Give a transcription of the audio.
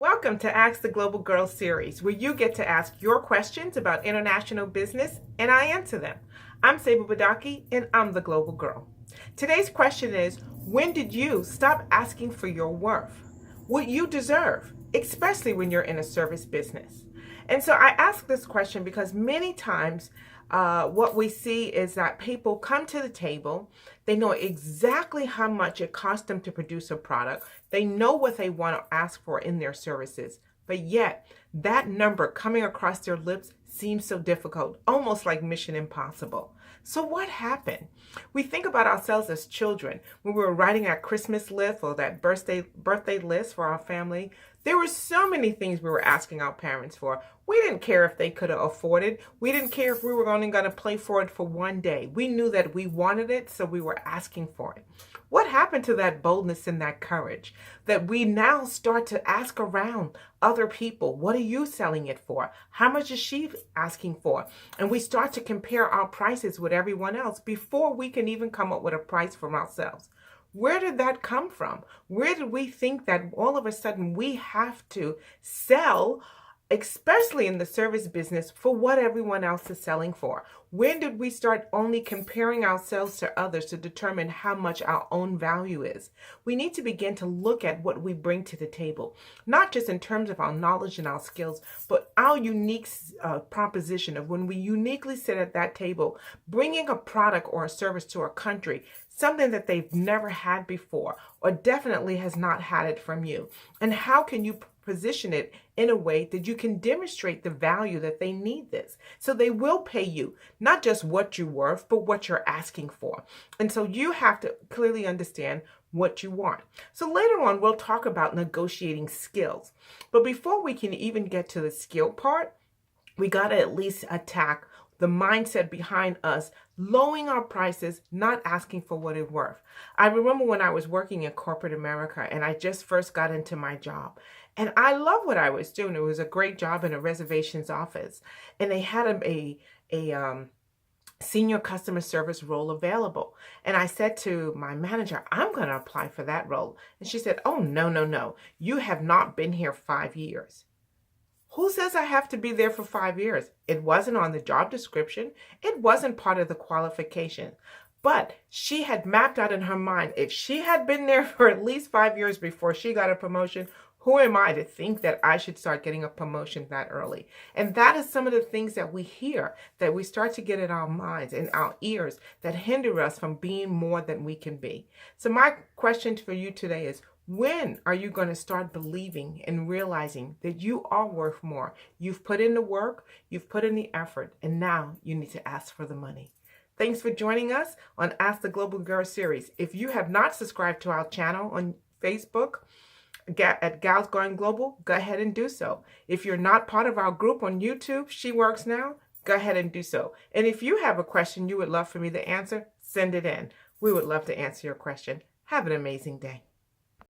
Welcome to Ask the Global Girl series, where you get to ask your questions about international business and I answer them. I'm Saba Badaki and I'm the Global Girl. Today's question is, when did you stop asking for your worth, what you deserve, especially when you're in a service business? And so I ask this question because many times what we see is that people come to the table, they know exactly how much it costs them to produce a product, they know what they want to ask for in their services, but yet that number coming across their lips seems so difficult, almost like mission impossible. So what happened? We think about ourselves as children when we were writing our Christmas list or that birthday list for our family. There were so many things we were asking our parents for. We didn't care if they could have afforded. We didn't care if we were only going to play for it for one day. We knew that we wanted it, so we were asking for it. What happened to that boldness and that courage that we now start to ask around other people? What are you selling it for? How much is she asking for? And we start to compare our prices with everyone else before we can even come up with a price for ourselves. Where did that come from? Where did we think that all of a sudden we have to sell, especially in the service business, for what everyone else is selling for? When did we start only comparing ourselves to others to determine how much our own value is? We need to begin to look at what we bring to the table, not just in terms of our knowledge and our skills, but our unique proposition of when we uniquely sit at that table, bringing a product or a service to a country, something that they've never had before, or definitely has not had it from you. And how can you position it in a way that you can demonstrate the value that they need this? So they will pay you, not just what you're worth, but what you're asking for. And so you have to clearly understand what you want. So later on, we'll talk about negotiating skills. But before we can even get to the skill part, we got to at least attack the mindset behind us lowering our prices, not asking for what it's worth. I remember when I was working in corporate America and I just first got into my job. And I love what I was doing. It was a great job in a reservations office. And they had a senior customer service role available. And I said to my manager, I'm going to apply for that role. And she said, oh, no, no, no. You have not been here 5 years. Who says I have to be there for 5 years? It wasn't on the job description. It wasn't part of the qualification. But she had mapped out in her mind, if she had been there for at least 5 years before she got a promotion, who am I to think that I should start getting a promotion that early? And that is some of the things that we hear, that we start to get in our minds and our ears that hinder us from being more than we can be. So my question for you today is, when are you going to start believing and realizing that you are worth more? You've put in the work, you've put in the effort, and now you need to ask for the money. Thanks for joining us on Ask the Global Girl series. If you have not subscribed to our channel on Facebook at Gals Going Global, go ahead and do so. If you're not part of our group on YouTube, She Works Now, go ahead and do so. And if you have a question you would love for me to answer, send it in. We would love to answer your question. Have an amazing day.